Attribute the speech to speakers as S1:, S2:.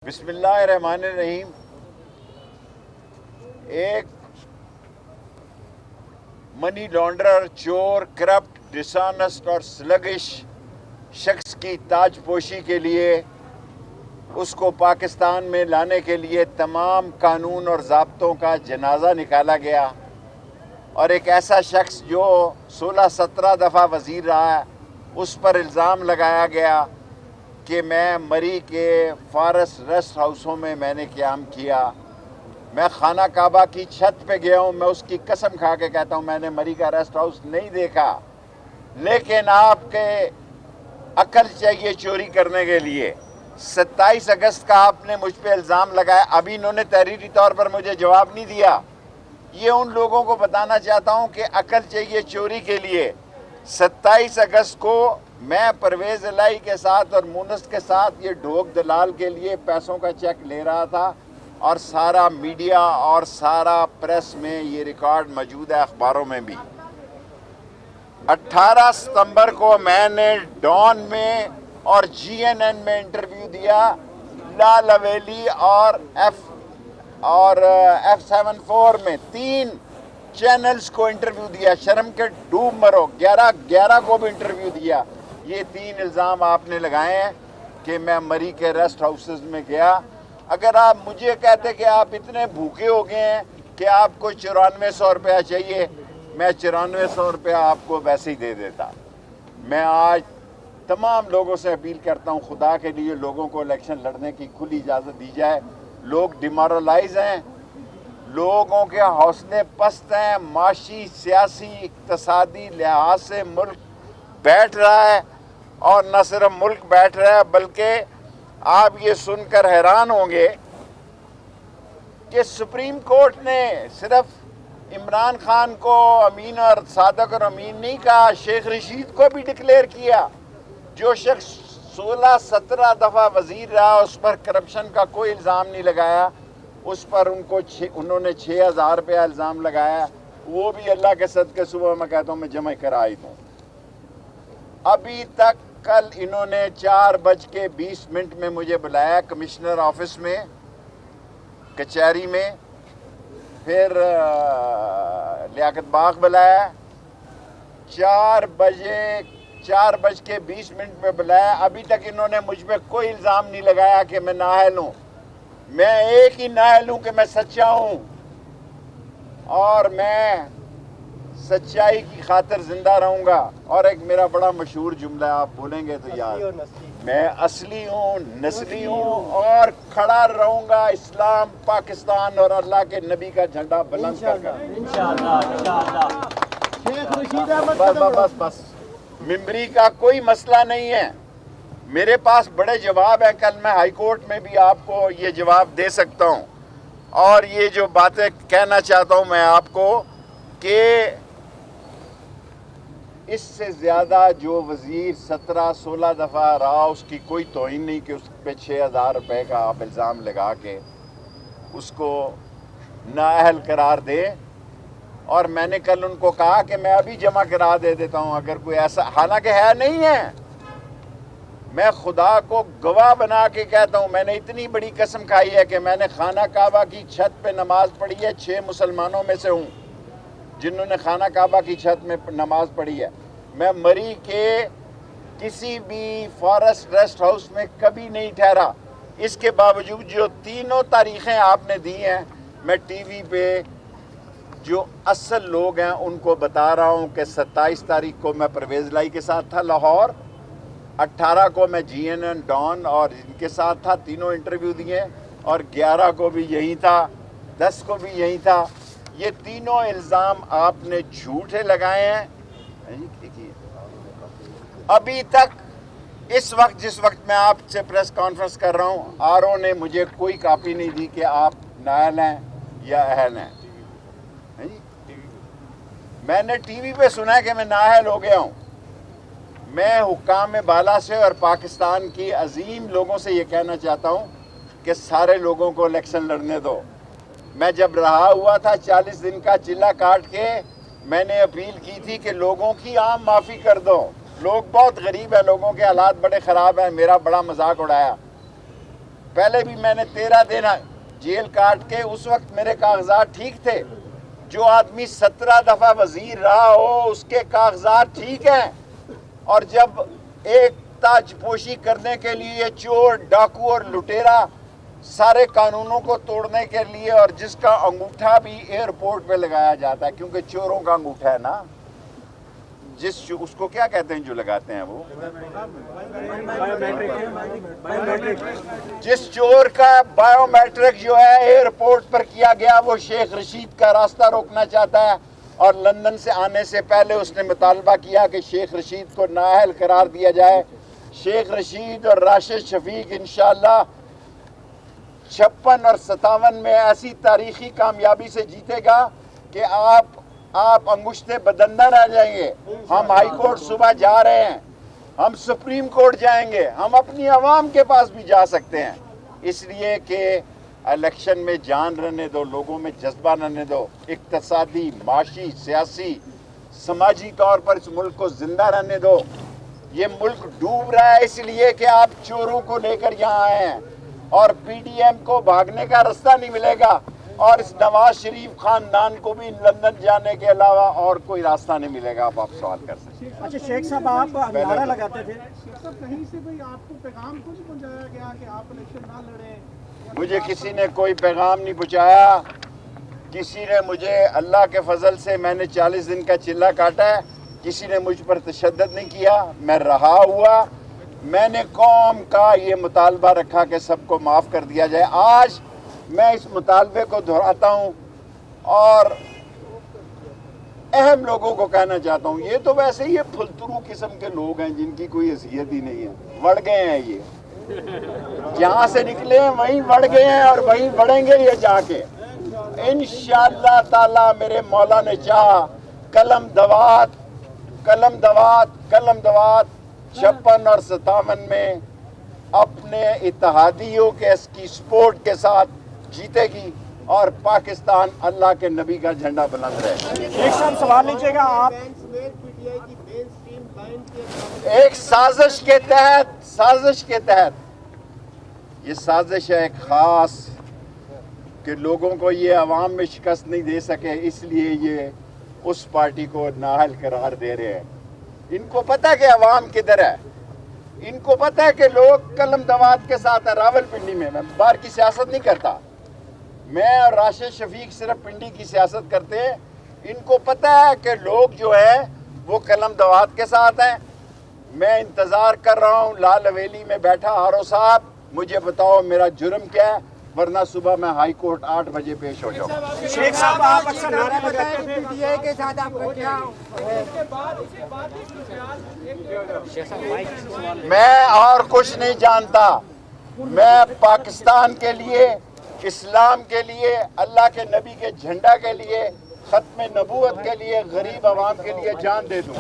S1: बिस्मिल्लाहिर्रहमानिर्रहीम। एक money launderer, चोर, करप्ट, डिसऑनेस्ट और स्लगिश शख्स की ताजपोशी के लिए उसको पाकिस्तान में लाने के लिए तमाम कानून और ज़ाब्तों का जनाजा निकाला गया और एक ऐसा शख्स जो 16-17 दफ़ा वज़ीर रहा है उस पर इल्ज़ाम लगाया गया कि मैं मरी के फारस रेस्ट हाउसों में मैंने क़याम किया। मैं खाना काबा की छत पे गया हूँ, मैं उसकी कसम खा के कहता हूँ मैंने मरी का रेस्ट हाउस नहीं देखा। लेकिन आपके अकल चाहिए चोरी करने के लिए। 27 अगस्त का आपने मुझ पे इल्ज़ाम लगाया, अभी इन्होंने तहरीरी तौर पर मुझे जवाब नहीं दिया। ये उन लोगों को बताना चाहता हूँ कि अकल चाहिए चोरी के लिए। 27 अगस्त को मैं परवेज़ इलाही के साथ और मुनस के साथ ये ढोक दलाल के लिए पैसों का चेक ले रहा था और सारा मीडिया और सारा प्रेस में ये रिकॉर्ड मौजूद है, अखबारों में भी। 18 सितंबर को मैंने डॉन में और GNN में इंटरव्यू दिया, लाल हवेली और F74 में 3 चैनल्स को इंटरव्यू दिया। शर्म के डूब मरो। 11 को भी इंटरव्यू दिया। ये 3 इल्ज़ाम आपने लगाए हैं कि मैं मरी के रेस्ट हाउसेस में गया। अगर आप मुझे कहते कि आप इतने भूखे हो गए हैं कि आपको 9400 रुपया चाहिए, मैं 9400 रुपया आपको वैसे ही दे देता। मैं आज तमाम लोगों से अपील करता हूँ, खुदा के लिए लोगों को इलेक्शन लड़ने की खुली इजाज़त दी जाए। लोग डिमोरलाइज हैं, लोगों के हौसले पस्त हैं, माशी, सियासी, इक़्तिसादी लिहाज से मुल्क बैठ रहा है और न सिर्फ मुल्क बैठ रहा है बल्कि आप ये सुनकर हैरान होंगे कि सुप्रीम कोर्ट ने सिर्फ इमरान खान को अमीन और सादक और अमीन नहीं कहा, शेख रशीद को भी डिक्लेयर किया। जो शख्स 16-17 दफ़ा वज़ीर रहा उस पर करप्शन का कोई इल्ज़ाम नहीं लगाया, उस पर उन्होंने 6000 रुपया इल्ज़ाम लगाया। वो भी अल्लाह के सदके सुबह मैं कहता हूँ मैं जमा कराई दूँ। अभी तक कल इन्होंने 4:20 में मुझे बुलाया कमिश्नर ऑफिस में, कचहरी में, फिर लियाकत बाग बुलाया, 4:20 में बुलाया। अभी तक इन्होंने मुझ पर कोई इल्ज़ाम नहीं लगाया कि मैं नाअहल हूँ। मैं एक ही नाअहल हूँ कि मैं सच्चा हूँ और मैं सच्चाई की खातिर जिंदा रहूँगा। और एक मेरा बड़ा मशहूर जुमला है, आप बोलेंगे तो याद, मैं असली हूँ, नस्ली हूँ और खड़ा रहूँगा इस्लाम, पाकिस्तान और अल्लाह के नबी का झंडा बुलंद कर। बस मिंबरी का कोई मसला नहीं है, मेरे पास बड़े जवाब हैं। कल मैं हाई कोर्ट में भी आपको ये जवाब दे सकता हूँ। और ये जो बातें कहना चाहता हूँ मैं आपको कि इससे ज़्यादा जो वज़ीर 17-16 दफ़ा रहा उसकी कोई तौहीन नहीं कि उस पर 6000 रुपये का आप इल्ज़ाम लगा के उसको नाअहल करार दे। और मैंने कल उनको कहा कि मैं अभी जमा करा दे देता हूँ अगर कोई ऐसा, हालांकि है नहीं है। मैं खुदा को गवाह बना के कहता हूँ, मैंने इतनी बड़ी कसम खाई है कि मैंने खाना काबा की छत पे नमाज पढ़ी है। 6 मुसलमानों में से हूँ जिन्होंने खाना काबा की छत में नमाज पढ़ी है। मैं मरी के किसी भी फॉरेस्ट रेस्ट हाउस में कभी नहीं ठहरा। इसके बावजूद जो 3 तारीखें आपने दी हैं, मैं टीवी पे जो असल लोग हैं उनको बता रहा हूँ कि 27 तारीख को मैं परवेज़ इलाही के साथ था लाहौर, 18 को मैं GNN, डॉन और इनके साथ था, तीनों इंटरव्यू दिए, और 11 को भी यही था, 10 को भी यही था। ये तीनों इल्ज़ाम आपने झूठे लगाए हैं। अभी तक इस वक्त जिस वक्त मैं आपसे प्रेस कॉन्फ्रेंस कर रहा हूँ, RO ने मुझे कोई कापी नहीं दी कि आप नाअहल हैं या अहल हैं। मैंने टीवी पे सुना है कि मैं नाअहल हो गया हूँ। मैं हुक्काम बाला से और पाकिस्तान की अजीम लोगों से ये कहना चाहता हूँ कि सारे लोगों को इलेक्शन लड़ने दो। मैं जब रहा हुआ था 40 दिन का चिल्ला काट के, मैंने अपील की थी कि लोगों की आम माफ़ी कर दो। लोग बहुत गरीब हैं, लोगों के हालात बड़े ख़राब हैं, मेरा बड़ा मजाक उड़ाया। پہلے بھی میں نے 13 دن جیل کاٹ کے، اس وقت میرے کاغذات ٹھیک تھے. جو آدمی 17 دفعہ وزیر رہا ہو اس کے کاغذات ٹھیک ہیں، اور جب ایک تاج پوشی کرنے کے لیے چور، ڈاکو اور لٹیرا سارے قانونوں کو توڑنے کے لیے، اور جس کا انگوٹھا بھی ایئرپورٹ پہ لگایا جاتا ہے کیونکہ چوروں کا انگوٹھا ہے نا، اس کو کیا کہتے ہیں جو لگاتے ہیں وہ، جس چور کا بایو میٹرک جو ہے ایئرپورٹ پر کیا گیا، وہ شیخ رشید کا راستہ روکنا چاہتا ہے، اور لندن سے آنے سے پہلے اس نے مطالبہ کیا کہ شیخ رشید کو نااہل قرار دیا جائے. شیخ رشید اور راشد شفیق انشاءاللہ 56 اور 57 میں ایسی تاریخی کامیابی سے جیتے گا کہ آپ انگشتے بدندہ رہ جائیں گے. ہم ہائی کورٹ صبح جا رہے ہیں، ہم سپریم کورٹ جائیں گے، ہم اپنی عوام کے پاس بھی جا سکتے ہیں، اس لیے کہ الیکشن میں جان رہنے دو، لوگوں میں جذبہ رہنے دو، اقتصادی، معاشی، سیاسی، سماجی طور پر اس ملک کو زندہ رہنے دو. یہ ملک ڈوب رہا ہے اس لیے کہ آپ چوروں کو لے کر یہاں آئے ہیں، اور پی ڈی ایم کو بھاگنے کا راستہ نہیں ملے گا، اور اس نواز شریف خاندان کو بھی لندن جانے کے علاوہ اور کوئی راستہ نہیں ملے گا. آپ سوال کر سکتے ہیں.
S2: اچھا شیخ صاحب، آپ نعرہ لگاتے تھے،
S3: کہیں سے بھئی آپ کو پیغام تو نہیں پہنچایا گیا کہ آپ الیکشن نہ لڑیں؟
S1: مجھے کسی نے کوئی پیغام نہیں پہنچایا. کسی نے مجھے، اللہ کے فضل سے میں نے 40 دن کا چلہ کاٹا ہے، کسی نے مجھ پر تشدد نہیں کیا. میں رہا ہوا، میں نے قوم کا یہ مطالبہ رکھا کہ سب کو معاف کر دیا جائے. آج میں اس مطالبے کو دہراتا ہوں اور اہم لوگوں کو کہنا چاہتا ہوں. یہ تو ویسے ہی پھلترو قسم کے لوگ ہیں جن کی کوئی حیثیت ہی نہیں ہے، بڑھ گئے ہیں. یہ جہاں سے نکلے ہیں وہیں بڑھ گئے ہیں اور وہیں بڑھیں گے یہ جا کے انشاءاللہ تعالی. میرے مولا نے چاہا قلم دوات 56 اور 57 میں اپنے اتحادیوں کے اس کی سپورٹ کے ساتھ جیتے گی، اور پاکستان اللہ کے نبی کا جھنڈا بلند رہے.
S2: شیخ صاحب سوال لیجیے گا آپ.
S1: ایک سازش کے تحت یہ سازش ہے ایک خاص کہ لوگوں کو یہ عوام میں شکست نہیں دے سکے، اس لیے یہ اس پارٹی کو نااہل قرار دے رہے ہیں. ان کو پتہ کہ عوام کدھر ہے، ان کو پتہ ہے کہ لوگ قلم دوات کے ساتھ ہیں. راول پنڈی میں باہر کی سیاست نہیں کرتا، میں اور راشد شفیق صرف پنڈی کی سیاست کرتے ہیں. ان کو پتہ ہے کہ لوگ جو ہیں وہ قلم دوات کے ساتھ ہیں. میں انتظار کر رہا ہوں لال حویلی میں بیٹھا. آرو صاحب مجھے بتاؤ میرا جرم کیا ہے، ورنہ صبح میں ہائی کورٹ 8 بجے پیش ہو جاؤں.
S2: شیخ صاحب آپ اکثر نعرہ لگاتے تھے،
S3: پی ڈی اے کے ساتھ آپ کو کیا؟
S1: میں اور کچھ نہیں جانتا. میں پاکستان کے لیے، اسلام کے لیے، اللہ کے نبی کے جھنڈا کے لیے، ختم نبوت کے لیے، غریب عوام کے لیے جان دے دوں.